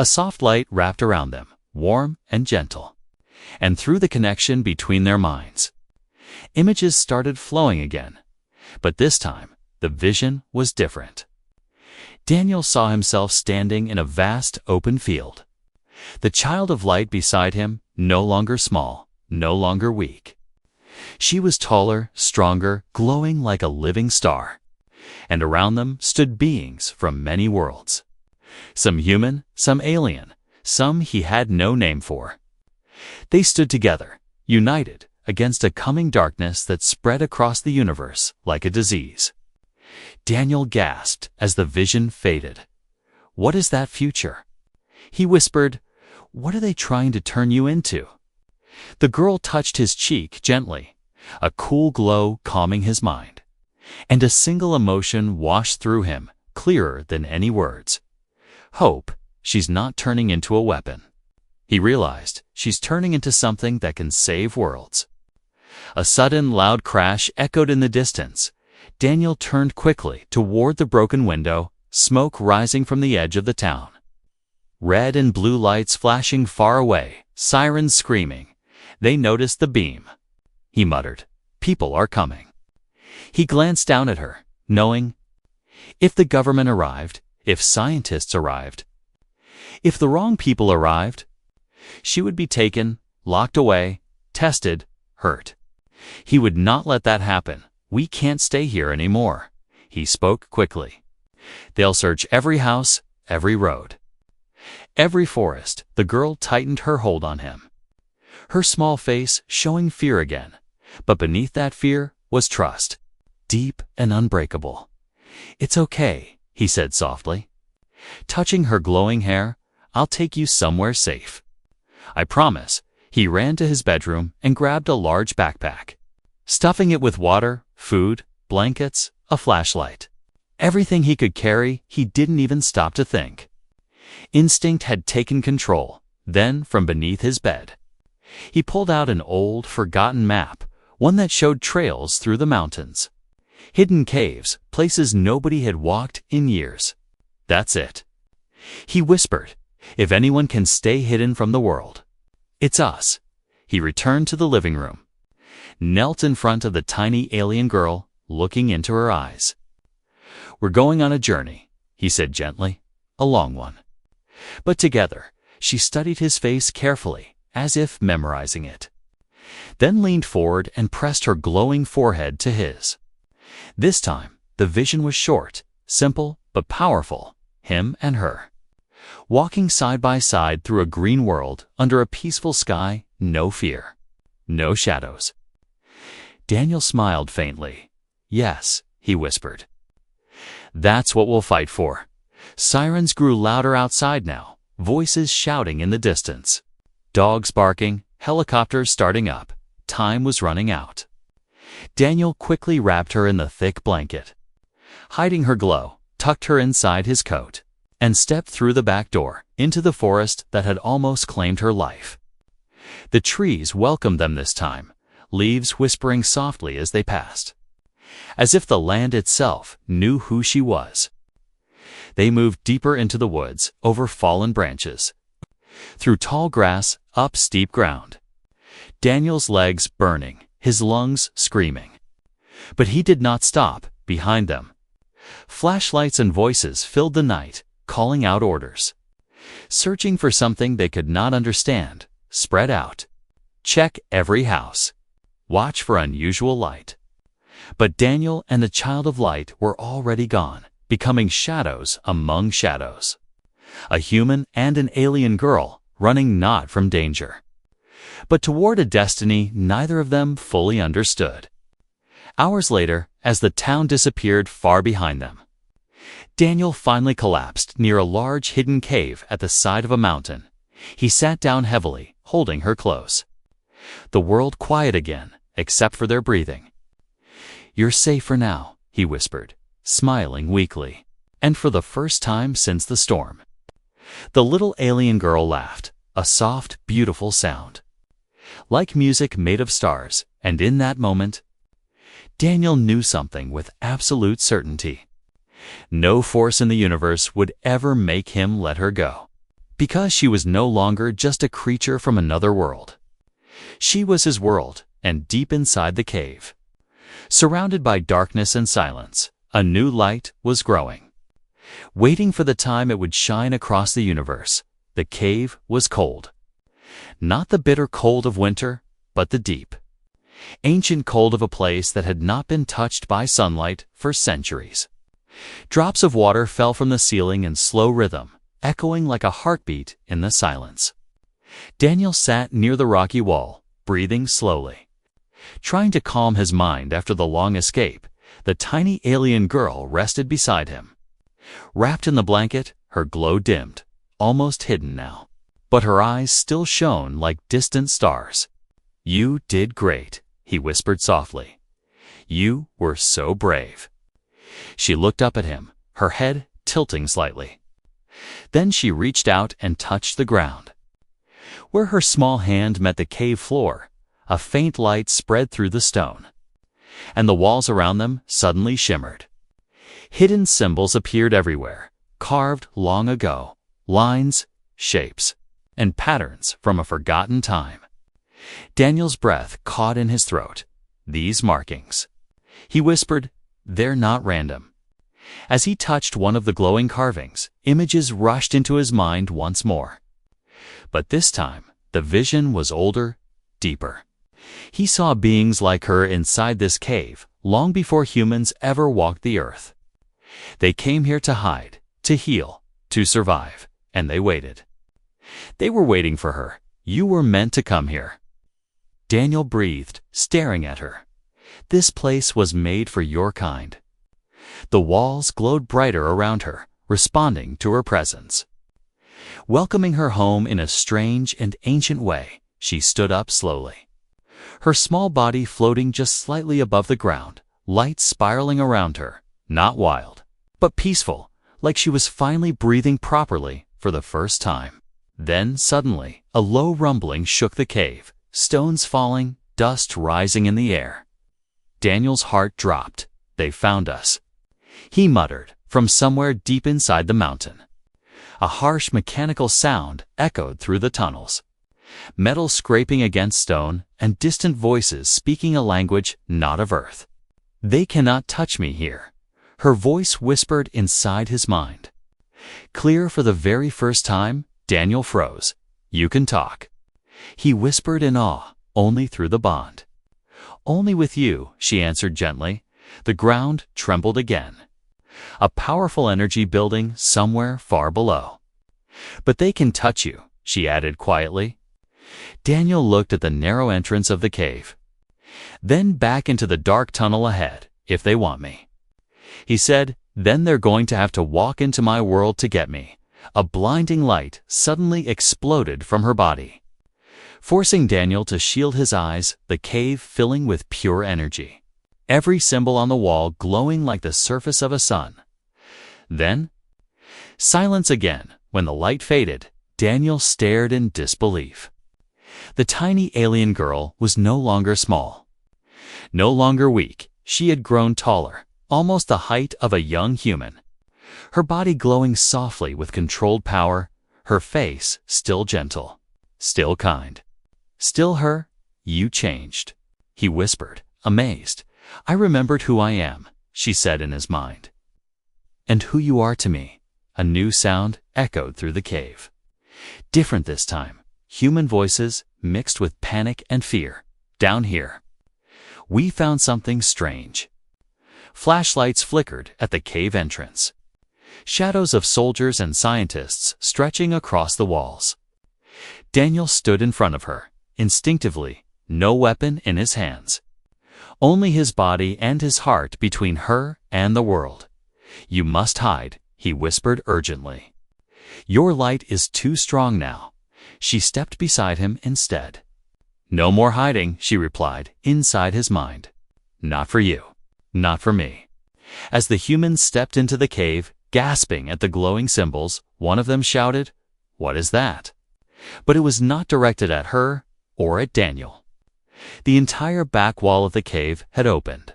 A soft light wrapped around them, warm and gentle. And through the connection between their minds, images started flowing again. But this time, the vision was different. Daniel saw himself standing in a vast open field. The child of light beside him, no longer small, no longer weak. She was taller, stronger, glowing like a living star. And around them stood beings from many worlds. Some human, some alien, some he had no name for. They stood together, united, against a coming darkness that spread across the universe like a disease. Daniel gasped as the vision faded. "What is that future?" He whispered, "What are they trying to turn you into?" The girl touched his cheek gently, a cool glow calming his mind. And a single emotion washed through him, clearer than any words. Hope. She's not turning into a weapon. He realized she's turning into something that can save worlds. A sudden loud crash echoed in the distance. Daniel turned quickly toward the broken window, smoke rising from the edge of the town. Red and blue lights flashing far away, sirens screaming. They noticed the beam. He muttered, "People are coming." He glanced down at her, knowing, if the government arrived, if scientists arrived, if the wrong people arrived, she would be taken, locked away, tested, hurt. He would not let that happen. "We can't stay here anymore," he spoke quickly. "They'll search every house, every road, every forest." The girl tightened her hold on him, her small face showing fear again. But beneath that fear was trust, deep and unbreakable. "It's okay," he said softly. Touching her glowing hair, "I'll take you somewhere safe. I promise." He ran to his bedroom and grabbed a large backpack, stuffing it with water, food, blankets, a flashlight. Everything he could carry. He didn't even stop to think. Instinct had taken control. Then, from beneath his bed, he pulled out an old, forgotten map, one that showed trails through the mountains, hidden caves, places nobody had walked in years. "That's it," he whispered. "If anyone can stay hidden from the world, it's us." He returned to the living room, knelt in front of the tiny alien girl, looking into her eyes. "We're going on a journey," he said gently, "a long one. But together." She studied his face carefully, as if memorizing it, then leaned forward and pressed her glowing forehead to his. This time, the vision was short, simple, but powerful. Him and her, walking side by side through a green world, under a peaceful sky, no fear, no shadows. Daniel smiled faintly. "Yes," he whispered. "That's what we'll fight for." Sirens grew louder outside now, voices shouting in the distance. Dogs barking, helicopters starting up. Time was running out. Daniel quickly wrapped her in the thick blanket, hiding her glow, tucked her inside his coat, and stepped through the back door into the forest that had almost claimed her life. The trees welcomed them this time, leaves whispering softly as they passed, as if the land itself knew who she was. They moved deeper into the woods, over fallen branches, through tall grass, up steep ground. Daniel's legs burning, his lungs screaming. But he did not stop. Behind them, flashlights and voices filled the night, calling out orders. Searching for something they could not understand. Spread out. Check every house. Watch for unusual light. But Daniel and the child of light were already gone, becoming shadows among shadows. A human and an alien girl, running not from danger, but toward a destiny neither of them fully understood. Hours later, as the town disappeared far behind them, Daniel finally collapsed near a large hidden cave at the side of a mountain. He sat down heavily, holding her close. The world quiet again, except for their breathing. "You're safe for now," he whispered, smiling weakly, and for the first time since the storm. The little alien girl laughed, a soft, beautiful sound, like music made of stars, and in that moment, Daniel knew something with absolute certainty. No force in the universe would ever make him let her go. Because she was no longer just a creature from another world. She was his world, and deep inside the cave, surrounded by darkness and silence, a new light was growing. Waiting for the time it would shine across the universe, the cave was cold. Not the bitter cold of winter, but the deep, ancient cold of a place that had not been touched by sunlight for centuries. Drops of water fell from the ceiling in slow rhythm, echoing like a heartbeat in the silence. Daniel sat near the rocky wall, breathing slowly. Trying to calm his mind after the long escape, the tiny alien girl rested beside him. Wrapped in the blanket, her glow dimmed, almost hidden now. But her eyes still shone like distant stars. "You did great," he whispered softly. "You were so brave." She looked up at him, her head tilting slightly. Then she reached out and touched the ground. Where her small hand met the cave floor, a faint light spread through the stone, and the walls around them suddenly shimmered. Hidden symbols appeared everywhere, carved long ago, lines, shapes, and patterns from a forgotten time. Daniel's breath caught in his throat. "These markings," he whispered, "they're not random." As he touched one of the glowing carvings, images rushed into his mind once more. But this time, the vision was older, deeper. He saw beings like her inside this cave long before humans ever walked the earth. They came here to hide, to heal, to survive, and they waited. They were waiting for her. "You were meant to come here." Daniel breathed, staring at her. "This place was made for your kind." The walls glowed brighter around her, responding to her presence. Welcoming her home in a strange and ancient way, she stood up slowly. Her small body floating just slightly above the ground, light spiraling around her, not wild, but peaceful, like she was finally breathing properly for the first time. Then, suddenly, a low rumbling shook the cave, stones falling, dust rising in the air. Daniel's heart dropped. "They found us," he muttered, from somewhere deep inside the mountain. A harsh mechanical sound echoed through the tunnels. Metal scraping against stone, and distant voices speaking a language not of earth. "They cannot touch me here," her voice whispered inside his mind. Clear for the very first time, Daniel froze. "You can talk," he whispered in awe, "only through the bond." "Only with you," she answered gently. The ground trembled again. A powerful energy building somewhere far below. "But they can touch you," she added quietly. Daniel looked at the narrow entrance of the cave. "Then back into the dark tunnel ahead, if they want me," he said. "Then they're going to have to walk into my world to get me." A blinding light suddenly exploded from her body, forcing Daniel to shield his eyes, the cave filling with pure energy. Every symbol on the wall glowing like the surface of a sun. Then, silence again. When the light faded, Daniel stared in disbelief. The tiny alien girl was no longer small, no longer weak. She had grown taller, almost the height of a young human. Her body glowing softly with controlled power, her face still gentle, still kind. "Still her? You changed," he whispered, amazed. "I remembered who I am," she said in his mind. "And who you are to me." A new sound echoed through the cave. Different this time, human voices mixed with panic and fear. "Down here, we found something strange." Flashlights flickered at the cave entrance. Shadows of soldiers and scientists stretching across the walls. Daniel stood in front of her, instinctively, no weapon in his hands. Only his body and his heart between her and the world. "You must hide," he whispered urgently. "Your light is too strong now." She stepped beside him instead. "No more hiding," she replied, inside his mind. "Not for you. Not for me." As the humans stepped into the cave, gasping at the glowing symbols, one of them shouted, "What is that?" But it was not directed at her or at Daniel. The entire back wall of the cave had opened,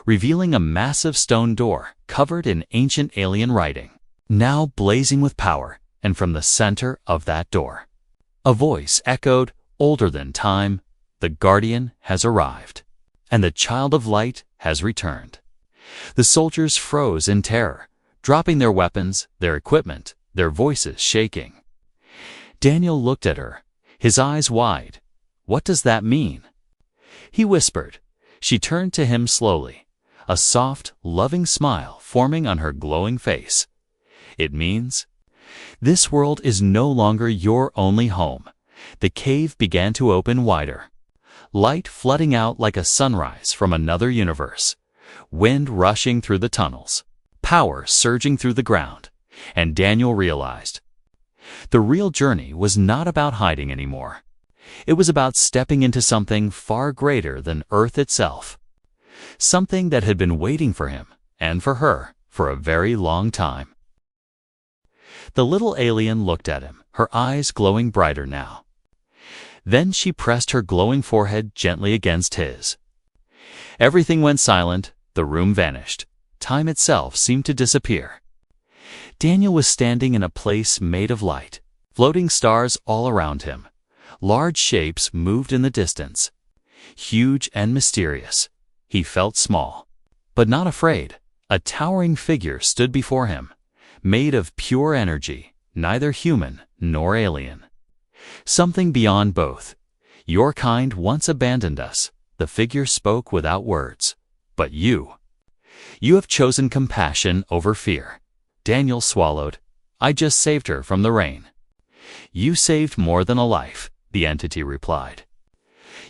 revealing a massive stone door covered in ancient alien writing. Now blazing with power, and from the center of that door, a voice echoed, older than time, "The guardian has arrived, and the child of light has returned." The soldiers froze in terror, dropping their weapons, their equipment, their voices shaking. Daniel looked at her, his eyes wide. "What does that mean?" He whispered. She turned to him slowly, a soft, loving smile forming on her glowing face. "It means this world is no longer your only home." The cave began to open wider, light flooding out like a sunrise from another universe, wind rushing through the tunnels, power surging through the ground, and Daniel realized the real journey was not about hiding anymore. It was about stepping into something far greater than Earth itself, something that had been waiting for him and for her for a very long time. The little alien looked at him, her eyes glowing brighter now. Then she pressed her glowing forehead gently against his. Everything went silent, the room vanished. Time itself seemed to disappear. Daniel was standing in a place made of light, floating stars all around him. Large shapes moved in the distance, huge and mysterious. He felt small, but not afraid. A towering figure stood before him, made of pure energy, neither human nor alien. Something beyond both. "Your kind once abandoned us," the figure spoke without words. "But you have chosen compassion over fear." Daniel swallowed. "I just saved her from the rain." "You saved more than a life," the entity replied.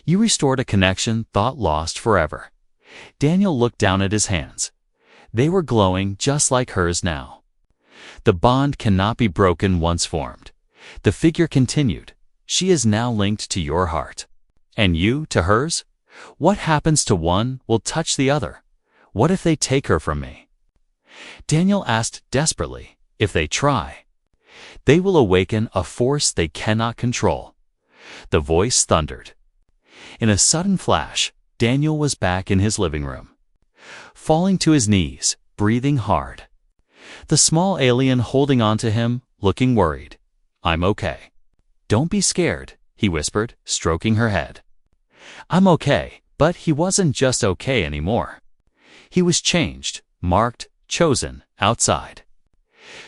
"You restored a connection thought lost forever." Daniel looked down at his hands. They were glowing just like hers now. "The bond cannot be broken once formed." The figure continued. "She is now linked to your heart, and you to hers. What happens to one will touch the other. What if they take her from me?" Daniel asked desperately. "If they try, they will awaken a force they cannot control." The voice thundered. In a sudden flash, Daniel was back in his living room, falling to his knees, breathing hard. The small alien holding on to him, looking worried. "I'm okay." "Don't be scared," he whispered, stroking her head. "I'm okay." But he wasn't just okay anymore. He was changed, marked, chosen, outside.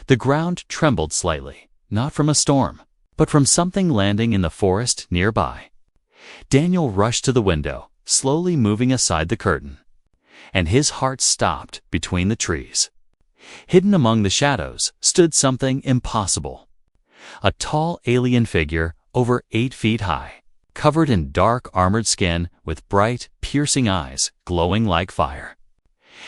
The ground trembled slightly, not from a storm, but from something landing in the forest nearby. Daniel rushed to the window, slowly moving aside the curtain, and his heart stopped between the trees. Hidden among the shadows stood something impossible. A tall alien figure, over 8 feet high, covered in dark armored skin with bright, piercing eyes glowing like fire.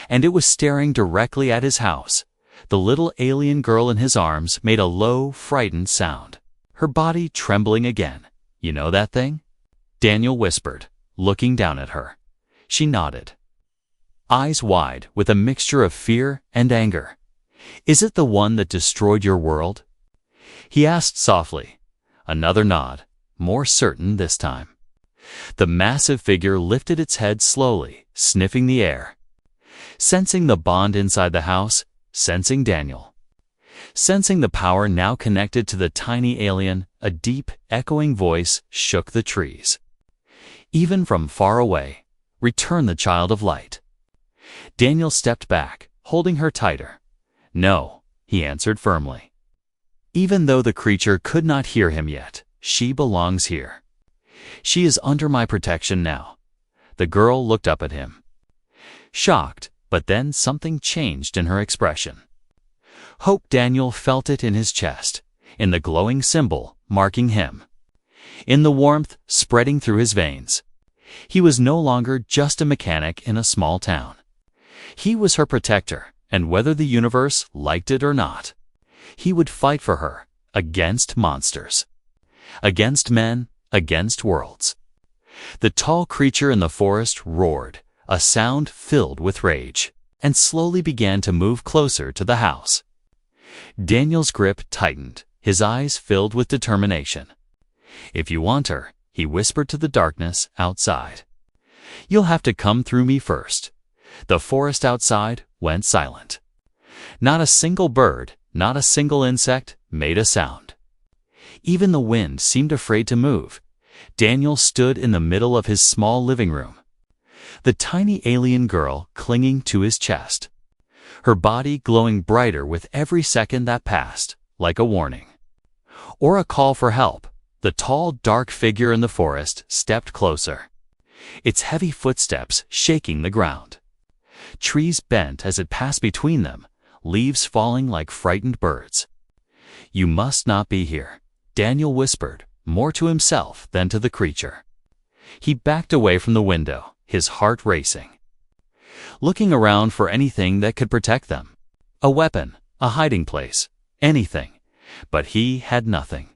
And it was staring directly at his house. The little alien girl in his arms made a low, frightened sound, her body trembling again. "You know that thing?" Daniel whispered, looking down at her. She nodded, eyes wide with a mixture of fear and anger. "Is it the one that destroyed your world?" he asked softly. Another nod, more certain this time. The massive figure lifted its head slowly, sniffing the air. Sensing the bond inside the house, sensing Daniel. Sensing the power now connected to the tiny alien, a deep, echoing voice shook the trees. Even from far away, "Return the child of light." Daniel stepped back, holding her tighter. "No," he answered firmly. Even though the creature could not hear him yet, she belongs here. She is under my protection now. The girl looked up at him, shocked, but then something changed in her expression. Hope. Daniel felt it in his chest, in the glowing symbol marking him, in the warmth spreading through his veins. He was no longer just a mechanic in a small town. He was her protector, and whether the universe liked it or not, he would fight for her, against monsters, against men, against worlds. The tall creature in the forest roared, a sound filled with rage, and slowly began to move closer to the house. Daniel's grip tightened, his eyes filled with determination. "If you want her," he whispered to the darkness outside, "you'll have to come through me first." The forest outside went silent. Not a single bird, not a single insect, made a sound. Even the wind seemed afraid to move. Daniel stood in the middle of his small living room. The tiny alien girl clinging to his chest, her body glowing brighter with every second that passed, like a warning. Or a call for help. The tall, dark figure in the forest stepped closer, its heavy footsteps shaking the ground. Trees bent as it passed between them, leaves falling like frightened birds. "You must not be here," Daniel whispered, more to himself than to the creature. He backed away from the window, his heart racing, looking around for anything that could protect them. A weapon, a hiding place, anything. But he had nothing.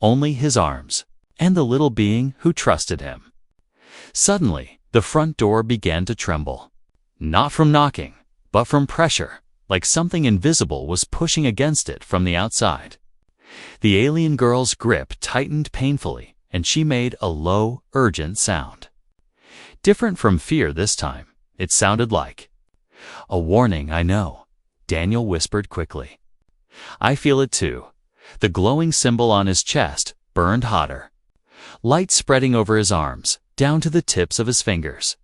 Only his arms, and the little being who trusted him. Suddenly, the front door began to tremble. Not from knocking, but from pressure, like something invisible was pushing against it from the outside. The alien girl's grip tightened painfully, and she made a low, urgent sound. Different from fear this time, it sounded like a warning. "I know," Daniel whispered quickly. "I feel it too." The glowing symbol on his chest burned hotter, light spreading over his arms, down to the tips of his fingers.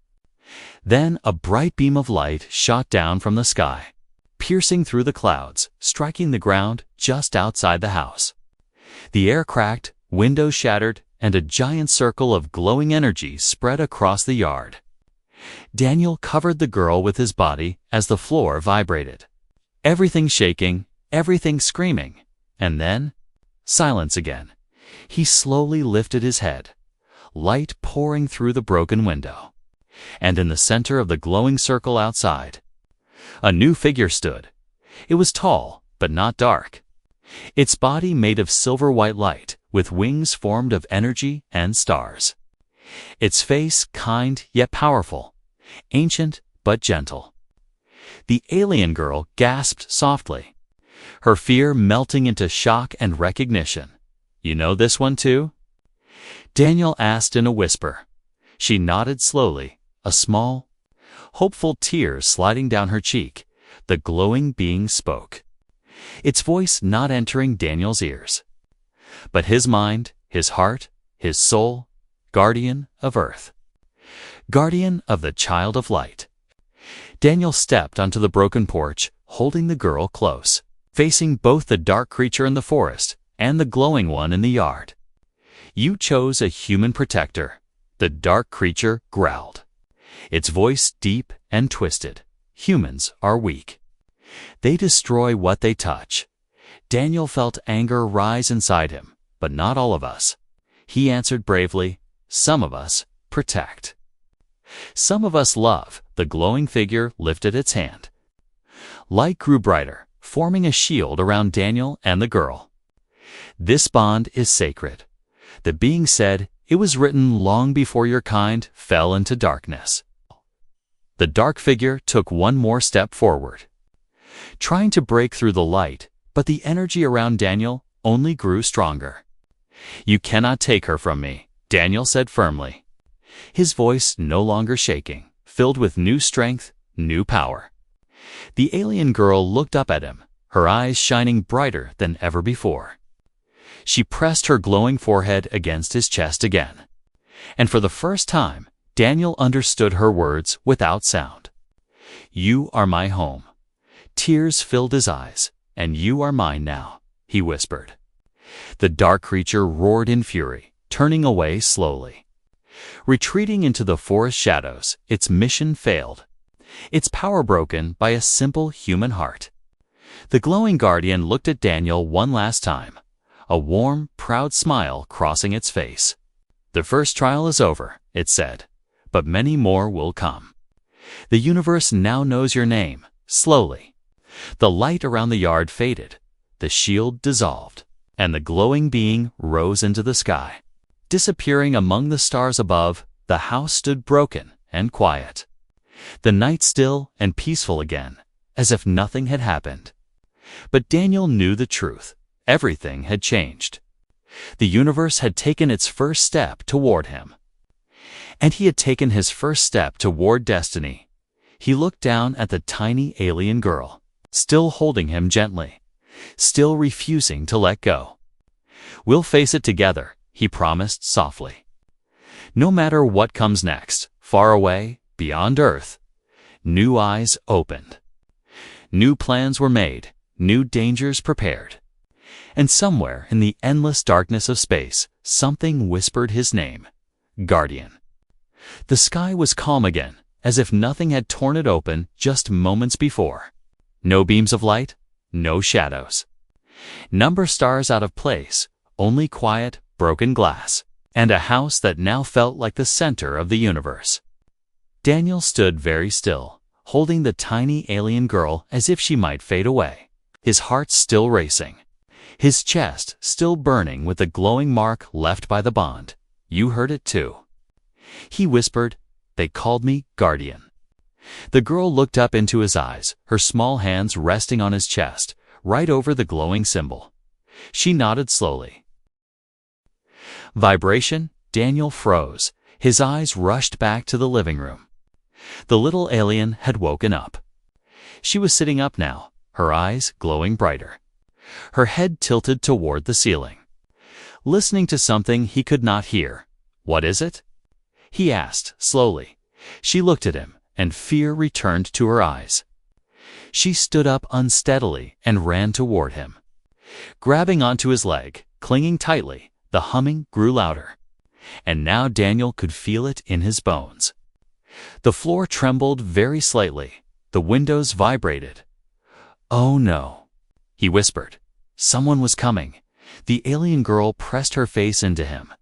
Then a bright beam of light shot down from the sky, piercing through the clouds, striking the ground just outside the house. The air cracked, windows shattered, and a giant circle of glowing energy spread across the yard. Daniel covered the girl with his body as the floor vibrated. Everything shaking, everything screaming. And then, silence again. He slowly lifted his head, light pouring through the broken window. And in the center of the glowing circle outside, a new figure stood. It was tall, but not dark. Its body made of silver-white light, with wings formed of energy and stars. Its face kind yet powerful, ancient but gentle. The alien girl gasped softly, her fear melting into shock and recognition. "You know this one too?" Daniel asked in a whisper. She nodded slowly, a small, hopeful tear sliding down her cheek. The glowing being spoke, its voice not entering Daniel's ears, but his mind, his heart, his soul, guardian of Earth, guardian of the child of light. Daniel stepped onto the broken porch, holding the girl close, facing both the dark creature in the forest and the glowing one in the yard. "You chose a human protector," the dark creature growled, its voice deep and twisted. "Humans are weak. They destroy what they touch." Daniel felt anger rise inside him, but not all of us. He answered bravely, "Some of us protect. Some of us love." The glowing figure lifted its hand. Light grew brighter, forming a shield around Daniel and the girl. "This bond is sacred," the being said. "It was written long before your kind fell into darkness." The dark figure took one more step forward, trying to break through the light, but the energy around Daniel only grew stronger. "You cannot take her from me," Daniel said firmly, his voice no longer shaking, filled with new strength, new power. The alien girl looked up at him, her eyes shining brighter than ever before. She pressed her glowing forehead against his chest again, and for the first time, Daniel understood her words without sound. "You are my home." Tears filled his eyes. "And you are mine now," he whispered. The dark creature roared in fury, turning away slowly, retreating into the forest shadows. Its mission failed, its power broken by a simple human heart. The glowing guardian looked at Daniel one last time, a warm, proud smile crossing its face. "The first trial is over," it said, "but many more will come. The universe now knows your name." Slowly, the light around the yard faded, the shield dissolved, and the glowing being rose into the sky. Disappearing among the stars above, the house stood broken and quiet, the night still and peaceful again, as if nothing had happened. But Daniel knew the truth. Everything had changed. The universe had taken its first step toward him, and he had taken his first step toward destiny. He looked down at the tiny alien girl, still holding him gently, still refusing to let go. "We'll face it together," he promised softly. No matter what comes next, far away, beyond Earth, new eyes opened. New plans were made, new dangers prepared. And somewhere in the endless darkness of space, something whispered his name, Guardian. The sky was calm again, as if nothing had torn it open just moments before. No beams of light, no shadows. Number stars out of place, only quiet, broken glass, and a house that now felt like the center of the universe. Daniel stood very still, holding the tiny alien girl as if she might fade away, his heart still racing, his chest still burning with the glowing mark left by the bond. "You heard it too." He whispered, "They called me Guardian." The girl looked up into his eyes, her small hands resting on his chest, right over the glowing symbol. She nodded slowly. Vibration, Daniel froze. His eyes rushed back to the living room. The little alien had woken up. She was sitting up now, her eyes glowing brighter, her head tilted toward the ceiling, listening to something he could not hear. "What is it?" he asked slowly. She looked at him, and fear returned to her eyes. She stood up unsteadily and ran toward him. Grabbing onto his leg, clinging tightly, the humming grew louder. And now Daniel could feel it in his bones. The floor trembled very slightly. The windows vibrated. "Oh no," he whispered. Someone was coming. The alien girl pressed her face into him.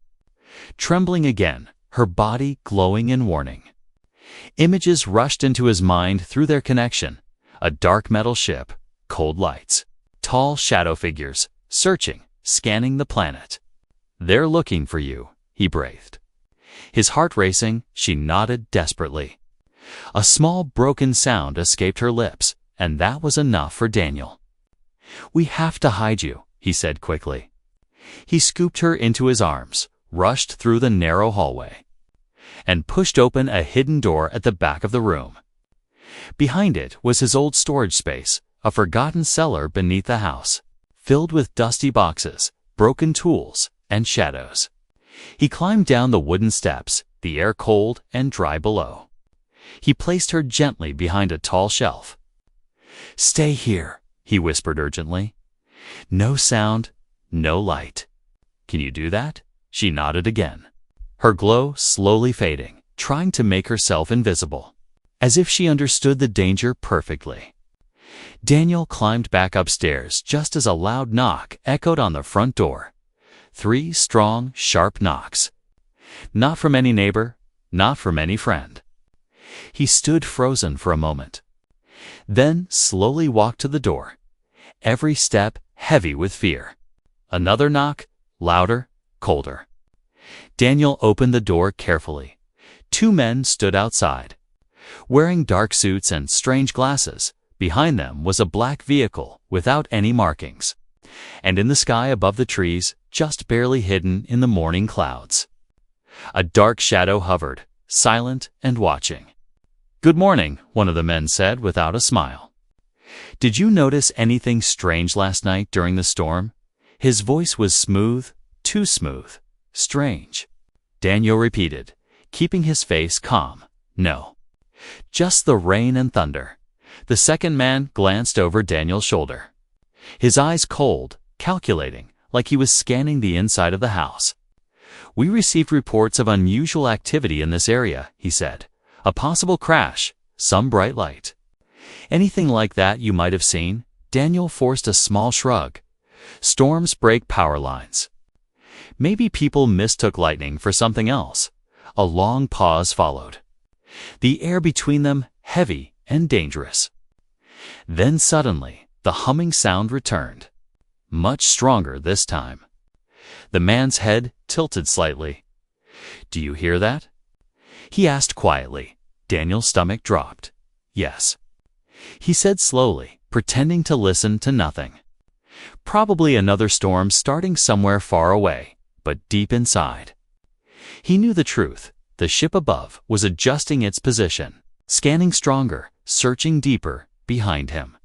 Trembling again, her body glowing in warning. Images rushed into his mind through their connection. A dark metal ship, cold lights, tall shadow figures, searching, scanning the planet. "They're looking for you," he breathed. His heart racing, she nodded desperately. A small broken sound escaped her lips, and that was enough for Daniel. "We have to hide you," he said quickly. He scooped her into his arms, rushed through the narrow hallway, and pushed open a hidden door at the back of the room. Behind it was his old storage space, a forgotten cellar beneath the house, filled with dusty boxes, broken tools, and shadows. He climbed down the wooden steps, the air cold and dry below. He placed her gently behind a tall shelf. "Stay here," he whispered urgently. "No sound, no light." "Can you do that?" She nodded again, her glow slowly fading, trying to make herself invisible, as if she understood the danger perfectly. Daniel climbed back upstairs just as a loud knock echoed on the front door. 3 strong, sharp knocks. Not from any neighbor, not from any friend. He stood frozen for a moment, then slowly walked to the door, every step heavy with fear. Another knock, louder, colder. Daniel opened the door carefully. 2 men stood outside, wearing dark suits and strange glasses. Behind them was a black vehicle without any markings, and in the sky above the trees, just barely hidden in the morning clouds, a dark shadow hovered, silent and watching. "Good morning," one of the men said without a smile. "Did you notice anything strange last night during the storm?" His voice was smooth, too smooth, strange. Daniel repeated, keeping his face calm. "No. Just the rain and thunder." The second man glanced over Daniel's shoulder, his eyes cold, calculating, like he was scanning the inside of the house. "We received reports of unusual activity in this area," he said. "A possible crash, some bright light." "Anything like that you might have seen?" Daniel forced a small shrug. "Storms break power lines." Maybe people mistook lightning for something else. A long pause followed, the air between them heavy and dangerous. Then suddenly, the humming sound returned, much stronger this time. The man's head tilted slightly. "Do you hear that?" he asked quietly. Daniel's stomach dropped. "Yes," he said slowly, pretending to listen to nothing. Probably another storm starting somewhere far away, but deep inside. He knew the truth. The ship above was adjusting its position, scanning stronger, searching deeper behind him.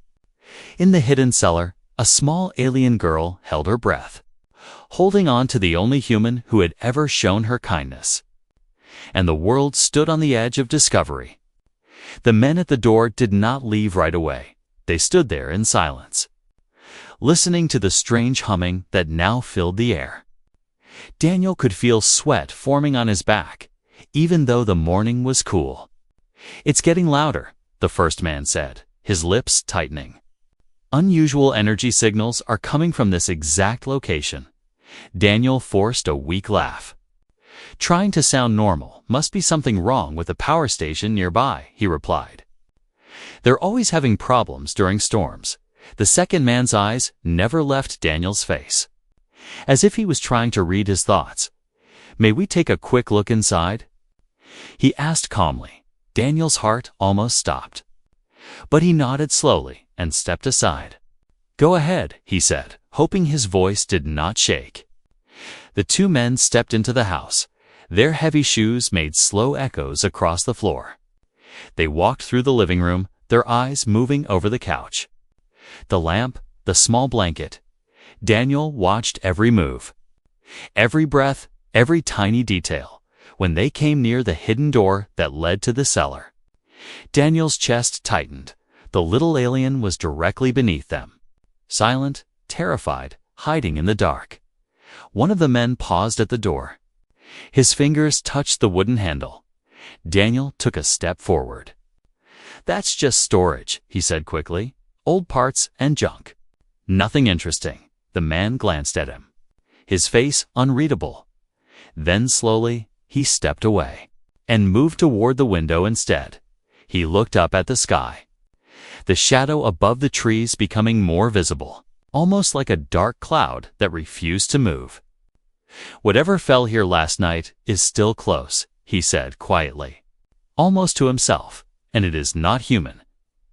In the hidden cellar, a a small alien girl held her breath, holding on to the only human who had ever shown her kindness. And the world stood on the edge of discovery. The men at the door did not leave right away. They stood there in silence, listening to the strange humming that now filled the air. Daniel could feel sweat forming on his back, even though the morning was cool. "It's getting louder," the first man said, his lips tightening. "Unusual energy signals are coming from this exact location." Daniel forced a weak laugh. "Trying to sound normal must be something wrong with the power station nearby," he replied. "They're always having problems during storms." The second man's eyes never left Daniel's face, as if he was trying to read his thoughts. "May we take a quick look inside?" he asked calmly. Daniel's heart almost stopped, but he nodded slowly and stepped aside. "Go ahead," he said, hoping his voice did not shake. The two men stepped into the house. Their heavy shoes made slow echoes across the floor. They walked through the living room, their eyes moving over the couch, the lamp, the small blanket. Daniel watched every move, every breath, every tiny detail. When they came near the hidden door that led to the cellar, Daniel's chest tightened. The little alien was directly beneath them, silent, terrified, hiding in the dark. One of the men paused at the door. His fingers touched the wooden handle. Daniel took a step forward. "That's just storage," he said quickly. "Old parts and junk. Nothing interesting." The man glanced at him, his face unreadable. Then slowly, he stepped away and moved toward the window instead. He looked up at the sky, the shadow above the trees becoming more visible, almost like a dark cloud that refused to move. "Whatever fell here last night is still close," he said quietly, almost to himself, "and it is not human."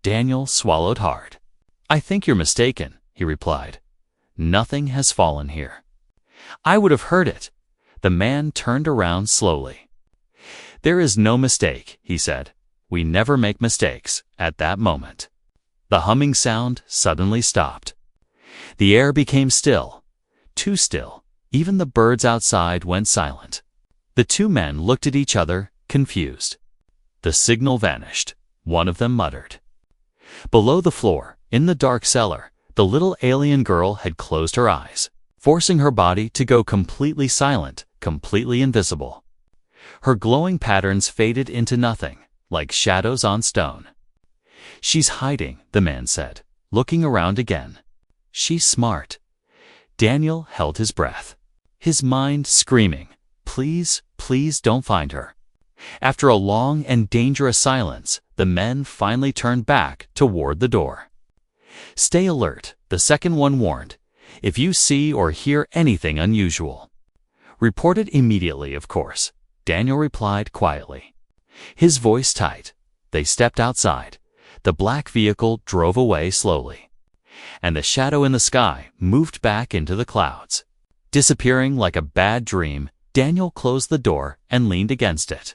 Daniel swallowed hard. "I think you're mistaken," he replied. "Nothing has fallen here." "I would have heard it." The man turned around slowly. "There is no mistake," he said. "We never make mistakes." At that moment, the humming sound suddenly stopped. The air became still, too still. Even the birds outside went silent. The two men looked at each other, confused. The signal vanished. One of them muttered. Below the floor, in the dark cellar, the little alien girl had closed her eyes, forcing her body to go completely silent, completely invisible. Her glowing patterns faded into nothing, like shadows on stone. "She's hiding," the man said, looking around again. "She's smart." Daniel held his breath, his mind screaming, "Please, please don't find her." After a long and dangerous silence, the men finally turned back toward the door. "Stay alert," the second one warned. "If you see or hear anything unusual, report it immediately, of course." Daniel replied quietly, his voice tight. They stepped outside. The black vehicle drove away slowly, and the shadow in the sky moved back into the clouds. Disappearing like a bad dream, Daniel closed the door and leaned against it,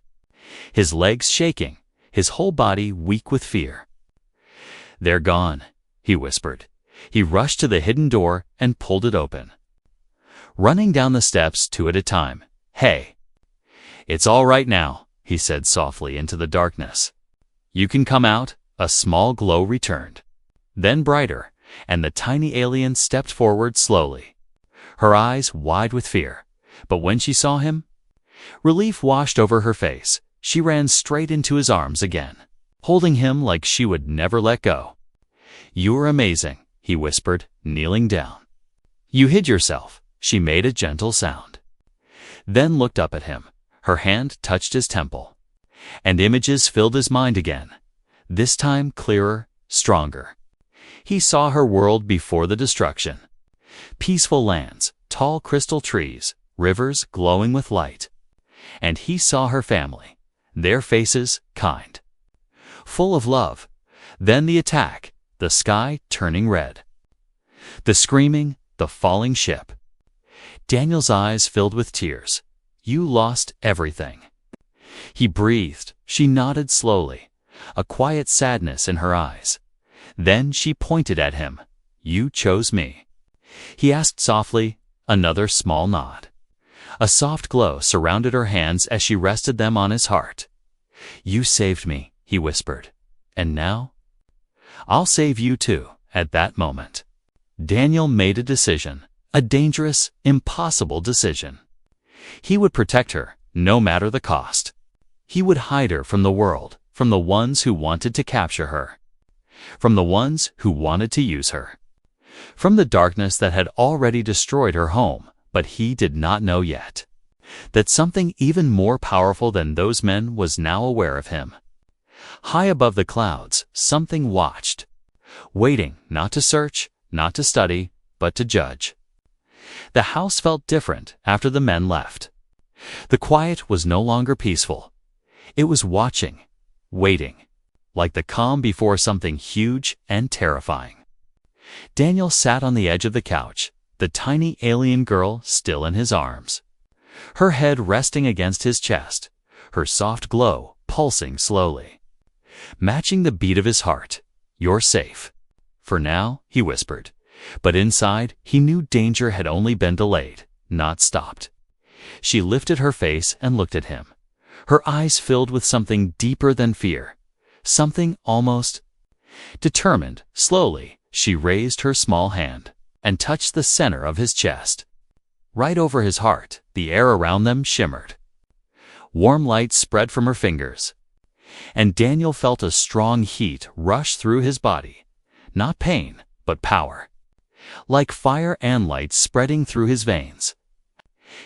his legs shaking, his whole body weak with fear. "They're gone," he whispered. He rushed to the hidden door and pulled it open, running down the steps two at a time. "Hey, it's all right now," he said softly into the darkness. "You can come out." A small glow returned, then brighter, and the tiny alien stepped forward slowly, her eyes wide with fear. But when she saw him, relief washed over her face. She ran straight into his arms again, holding him like she would never let go. "You are amazing," he whispered, kneeling down. "You hid yourself." She made a gentle sound, then looked up at him. Her hand touched his temple, and images filled his mind again, this time clearer, stronger. He saw her world before the destruction. Peaceful lands, tall crystal trees, rivers glowing with light. And he saw her family, their faces kind, full of love. Then the attack, the sky turning red, the screaming, the falling ship. Daniel's eyes filled with tears. "You lost everything." He breathed. She nodded slowly, a quiet sadness in her eyes. Then she pointed at him. You chose me." He asked softly, another small nod. A soft glow surrounded her hands as she rested them on his heart. "You saved me," he whispered. "And now? I'll save you too." At that moment, Daniel made a decision, a dangerous, impossible decision. He would protect her, no matter the cost. He would hide her from the world, from the ones who wanted to capture her, from the ones who wanted to use her, from the darkness that had already destroyed her home. But he did not know yet that something even more powerful than those men was now aware of him. High above the clouds, something watched, waiting not to search, not to study, but to judge. The house felt different after the men left. The quiet was no longer peaceful. It was watching, waiting, like the calm before something huge and terrifying. Daniel sat on the edge of the couch, the tiny alien girl still in his arms, her head resting against his chest, her soft glow pulsing slowly, matching the beat of his heart. "You're safe. For now," he whispered, but inside he knew danger had only been delayed, not stopped. She lifted her face and looked at him, her eyes filled with something deeper than fear, something almost determined. Slowly, she raised her small hand and touched the center of his chest. Right over his heart, the air around them shimmered. Warm light spread from her fingers, and Daniel felt a strong heat rush through his body. Not pain, but power. Like fire and light spreading through his veins.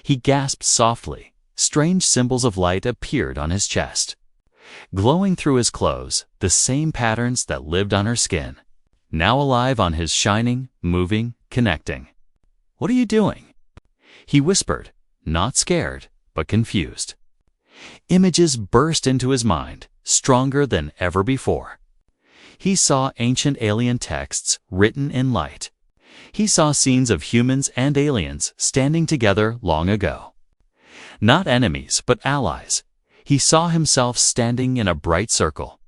He gasped softly. Strange symbols of light appeared on his chest, glowing through his clothes, the same patterns that lived on her skin, now alive on his, shining, moving, connecting. "What are you doing?" he whispered, not scared, but confused. Images burst into his mind, stronger than ever before. He saw ancient alien texts written in light. He saw scenes of humans and aliens standing together long ago. Not enemies, but allies. He saw himself standing in a bright circle.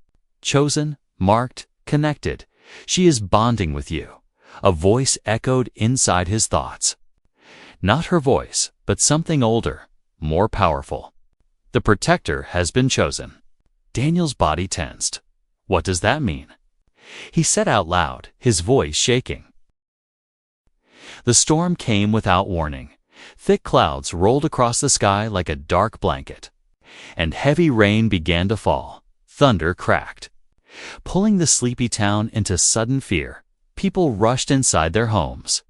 Chosen, marked, connected. "She is bonding with you." A voice echoed inside his thoughts. Not her voice, but something older, more powerful. "The protector has been chosen." Daniel's body tensed. What does that mean? He said out loud, his voice shaking. The storm came without warning. Thick clouds rolled across the sky like a dark blanket, and heavy rain began to fall. Thunder cracked, pulling the sleepy town into sudden fear. People rushed inside their homes.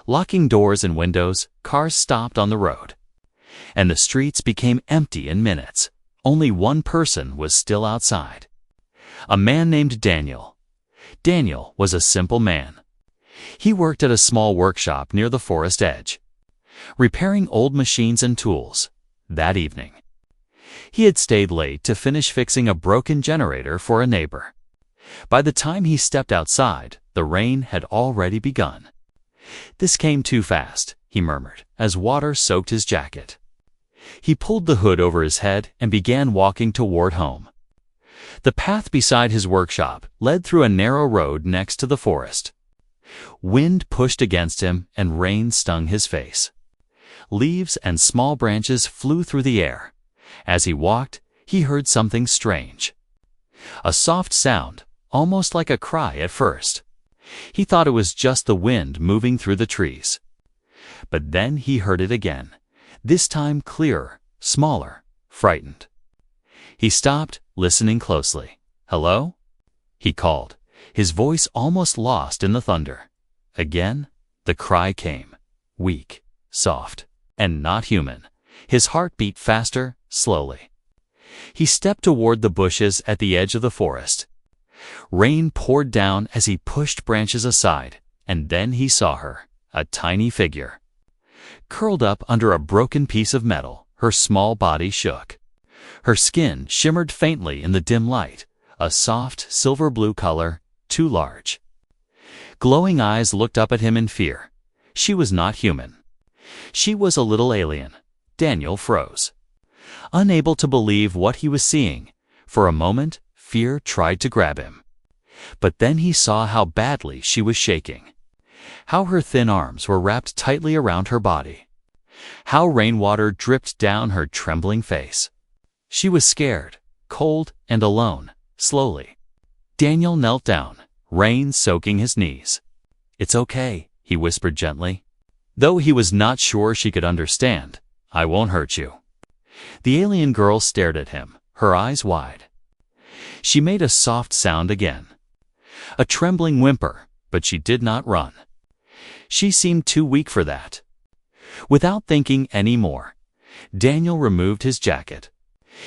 Locking doors and windows, cars stopped on the road, and the streets became empty in minutes. Only one person was still outside. A man named Daniel. Daniel was a simple man. He worked at a small workshop near the forest edge, repairing old machines and tools. That evening, he had stayed late to finish fixing a broken generator for a neighbor. By the time he stepped outside, the rain had already begun. "This came too fast," he murmured, as water soaked his jacket. He pulled the hood over his head and began walking toward home. The path beside his workshop led through a narrow road next to the forest. Wind pushed against him and rain stung his face. Leaves and small branches flew through the air. As he walked, he heard something strange. A soft sound, almost like a cry at first. He thought it was just the wind moving through the trees. But then he heard it again, this time clearer, smaller, frightened. He stopped, listening closely. "Hello?" he called, his voice almost lost in the thunder. Again, the cry came, weak, soft, and not human. His heart beat faster, slowly. He stepped toward the bushes at the edge of the forest. Rain poured down as he pushed branches aside, and then he saw her, a tiny figure. Curled up under a broken piece of metal, her small body shook. Her skin shimmered faintly in the dim light, a soft silver blue color, too large. Glowing eyes looked up at him in fear. She was not human. She was a little alien. Daniel froze, unable to believe what he was seeing. For a moment, fear tried to grab him. But then he saw how badly she was shaking. how her thin arms were wrapped tightly around her body, how rainwater dripped down her trembling face. She was scared, cold, and alone. Slowly, Daniel knelt down, rain soaking his knees. "It's okay," he whispered gently. Though he was not sure she could understand, "I won't hurt you." The alien girl stared at him, her eyes wide. She made a soft sound again, a trembling whimper, but she did not run. She seemed too weak for that. Without thinking any more, Daniel removed his jacket.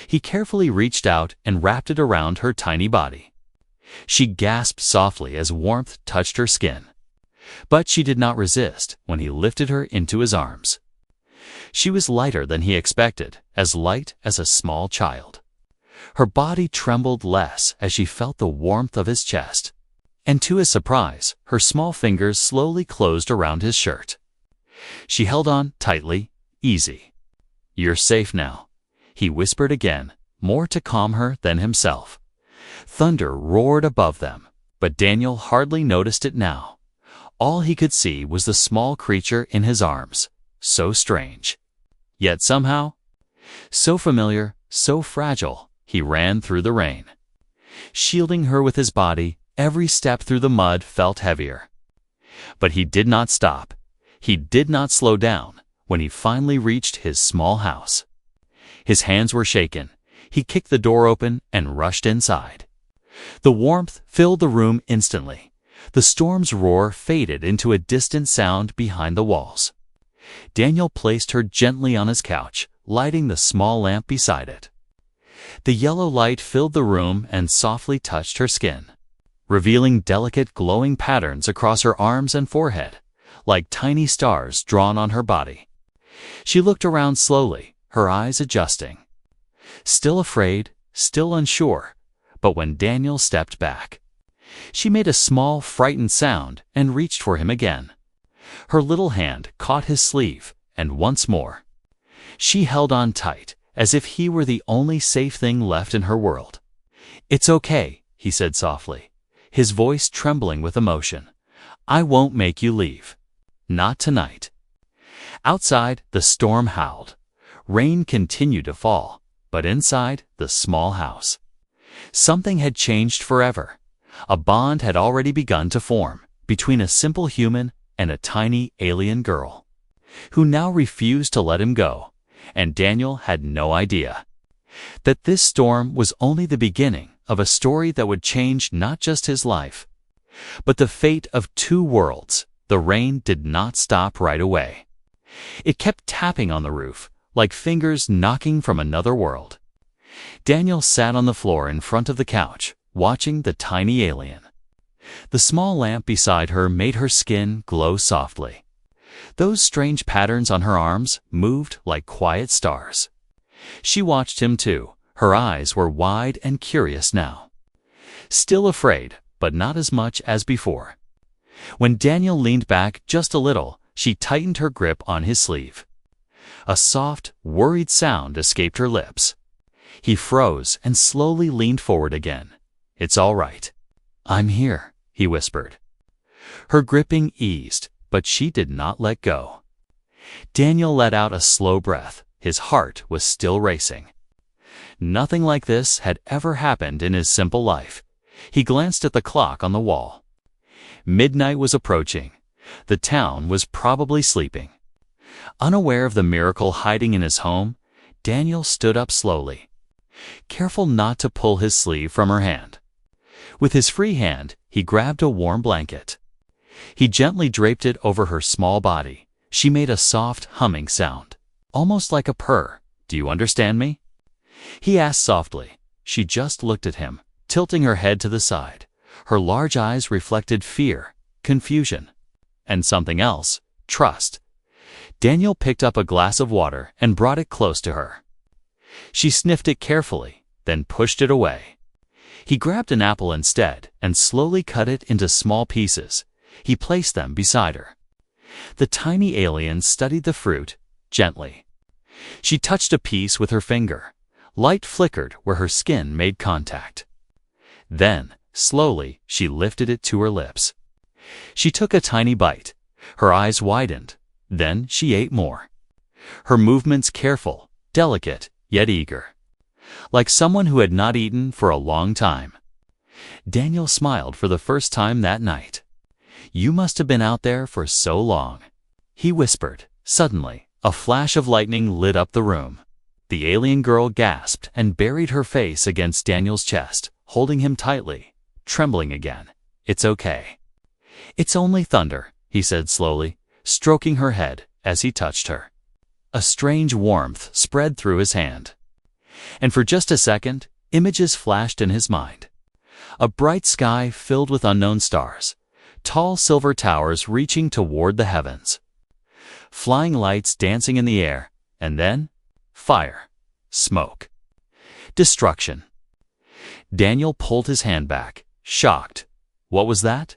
He carefully reached out and wrapped it around her tiny body. She gasped softly as warmth touched her skin, but she did not resist when he lifted her into his arms. She was lighter than he expected, as light as a small child. Her body trembled less as she felt the warmth of his chest, and to his surprise, her small fingers slowly closed around his shirt. She held on tightly, easy. "You're safe now," he whispered again, more to calm her than himself. Thunder roared above them, but Daniel hardly noticed it now. All he could see was the small creature in his arms, so strange. Yet somehow, so familiar, so fragile, he ran through the rain. Shielding her with his body, every step through the mud felt heavier. But he did not stop. He did not slow down when he finally reached his small house. His hands were shaken. He kicked the door open and rushed inside. The warmth filled the room instantly. The storm's roar faded into a distant sound behind the walls. Daniel placed her gently on his couch, lighting the small lamp beside it. The yellow light filled the room and softly touched her skin, revealing delicate glowing patterns across her arms and forehead, like tiny stars drawn on her body. She looked around slowly, her eyes adjusting. Still afraid, still unsure, but when Daniel stepped back, she made a small, frightened sound and reached for him again. Her little hand caught his sleeve, and once more, she held on tight, as if he were the only safe thing left in her world. "It's okay," he said softly, his voice trembling with emotion. "I won't make you leave. Not tonight." Outside, the storm howled. Rain continued to fall, but inside the small house, something had changed forever. A bond had already begun to form between a simple human and a tiny alien girl, who now refused to let him go, and Daniel had no idea that this storm was only the beginning of a story that would change not just his life, but the fate of two worlds. The rain did not stop right away. It kept tapping on the roof, like fingers knocking from another world. Daniel sat on the floor in front of the couch, watching the tiny alien. The small lamp beside her made her skin glow softly. Those strange patterns on her arms moved like quiet stars. She watched him too. Her eyes were wide and curious now. Still afraid, but not as much as before. When Daniel leaned back just a little, she tightened her grip on his sleeve. A soft, worried sound escaped her lips. He froze and slowly leaned forward again. "It's all right. I'm here," he whispered. Her gripping eased, but she did not let go. Daniel let out a slow breath. His heart was still racing. Nothing like this had ever happened in his simple life. He glanced at the clock on the wall. Midnight was approaching. The town was probably sleeping. Unaware of the miracle hiding in his home, Daniel stood up slowly, careful not to pull his sleeve from her hand. With his free hand, he grabbed a warm blanket. He gently draped it over her small body. She made a soft, humming sound, almost like a purr. "Do you understand me?" he asked softly. She just looked at him, tilting her head to the side. Her large eyes reflected fear, confusion, and something else, trust. Daniel picked up a glass of water and brought it close to her. She sniffed it carefully, then pushed it away. He grabbed an apple instead and slowly cut it into small pieces. He placed them beside her. The tiny alien studied the fruit gently. She touched a piece with her finger. Light flickered where her skin made contact. Then, slowly, she lifted it to her lips. She took a tiny bite. Her eyes widened. Then she ate more. Her movements careful, delicate, yet eager. Like someone who had not eaten for a long time. Daniel smiled for the first time that night. "You must have been out there for so long," he whispered. Suddenly, a flash of lightning lit up the room. The alien girl gasped and buried her face against Daniel's chest, holding him tightly, trembling again. "It's okay." "It's only thunder," he said slowly, stroking her head as he touched her. A strange warmth spread through his hand. And for just a second, images flashed in his mind. A bright sky filled with unknown stars, tall silver towers reaching toward the heavens, flying lights dancing in the air, and then fire, smoke, destruction. Daniel pulled his hand back, shocked. What was that?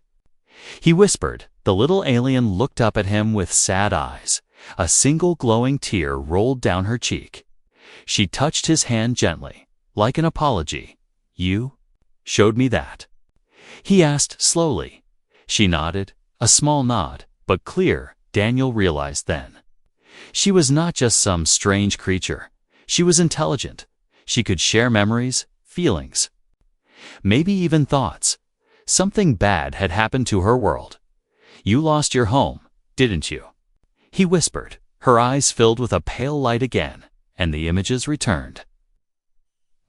He whispered. The little alien looked up at him with sad eyes. A single glowing tear rolled down her cheek. She touched his hand gently, like an apology. "You showed me that?" he asked slowly. She nodded, a small nod, but clear, Daniel realized then. She was not just some strange creature. She was intelligent. She could share memories, feelings, maybe even thoughts. Something bad had happened to her world. "You lost your home, didn't you?" he whispered. Her eyes filled with a pale light again, and the images returned.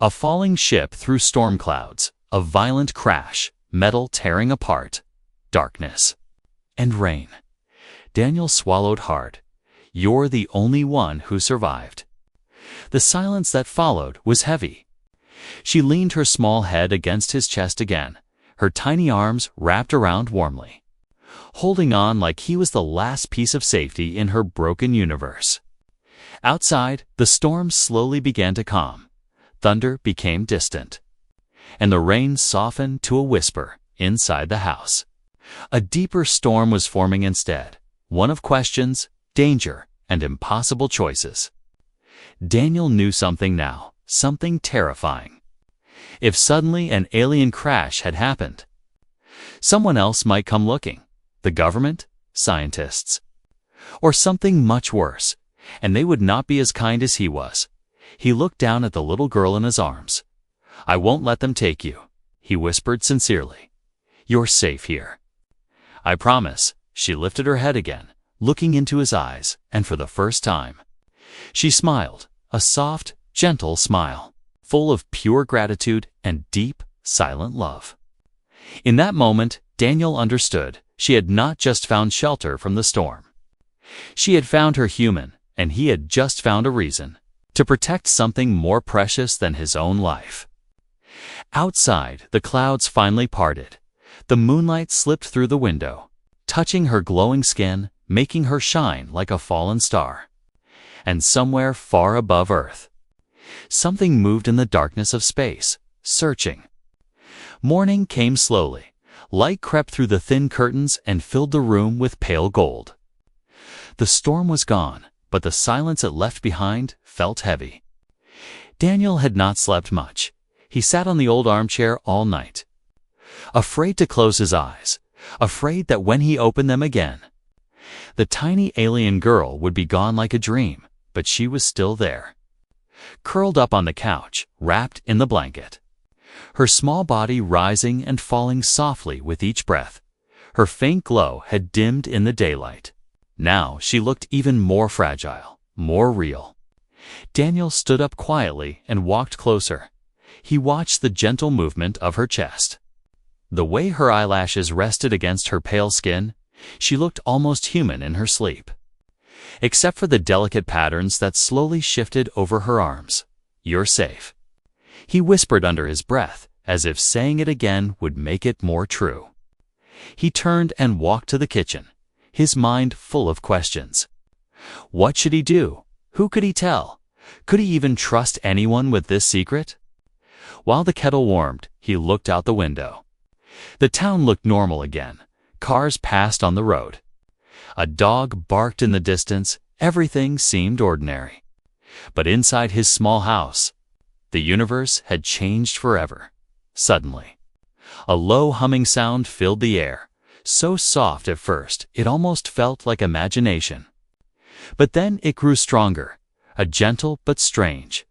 A falling ship through storm clouds, a violent crash, metal tearing apart, darkness, and rain. Daniel swallowed hard. "You're the only one who survived." The silence that followed was heavy. She leaned her small head against his chest again, her tiny arms wrapped around warmly, holding on like he was the last piece of safety in her broken universe. Outside, the storm slowly began to calm. Thunder became distant, and the rain softened to a whisper inside the house. A deeper storm was forming instead, one of questions, danger, and impossible choices. Daniel knew something now, something terrifying. If suddenly an alien crash had happened, someone else might come looking. The government, scientists, or something much worse, and they would not be as kind as he was. He looked down at the little girl in his arms. "I won't let them take you," he whispered sincerely. "You're safe here. I promise." She lifted her head again, looking into his eyes, and for the first time, she smiled, a soft, gentle smile, full of pure gratitude and deep, silent love. In that moment, Daniel understood. She had not just found shelter from the storm. She had found her human, and he had just found a reason to protect something more precious than his own life. Outside, the clouds finally parted. The moonlight slipped through the window, touching her glowing skin, making her shine like a fallen star. And somewhere far above Earth, something moved in the darkness of space, searching. Morning came slowly. Light crept through the thin curtains and filled the room with pale gold. The storm was gone, but the silence it left behind felt heavy. Daniel had not slept much. He sat on the old armchair all night, afraid to close his eyes, afraid that when he opened them again, the tiny alien girl would be gone like a dream, but she was still there, curled up on the couch, wrapped in the blanket. Her small body rising and falling softly with each breath. Her faint glow had dimmed in the daylight. Now she looked even more fragile, more real. Daniel stood up quietly and walked closer. He watched the gentle movement of her chest. The way her eyelashes rested against her pale skin, she looked almost human in her sleep. Except for the delicate patterns that slowly shifted over her arms. "You're safe," he whispered under his breath, as if saying it again would make it more true. He turned and walked to the kitchen, his mind full of questions. What should he do? Who could he tell? Could he even trust anyone with this secret? While the kettle warmed, he looked out the window. The town looked normal again. Cars passed on the road. A dog barked in the distance. Everything seemed ordinary. But inside his small house, the universe had changed forever. Suddenly, a low humming sound filled the air, so soft at first it almost felt like imagination. But then it grew stronger, a gentle but strange,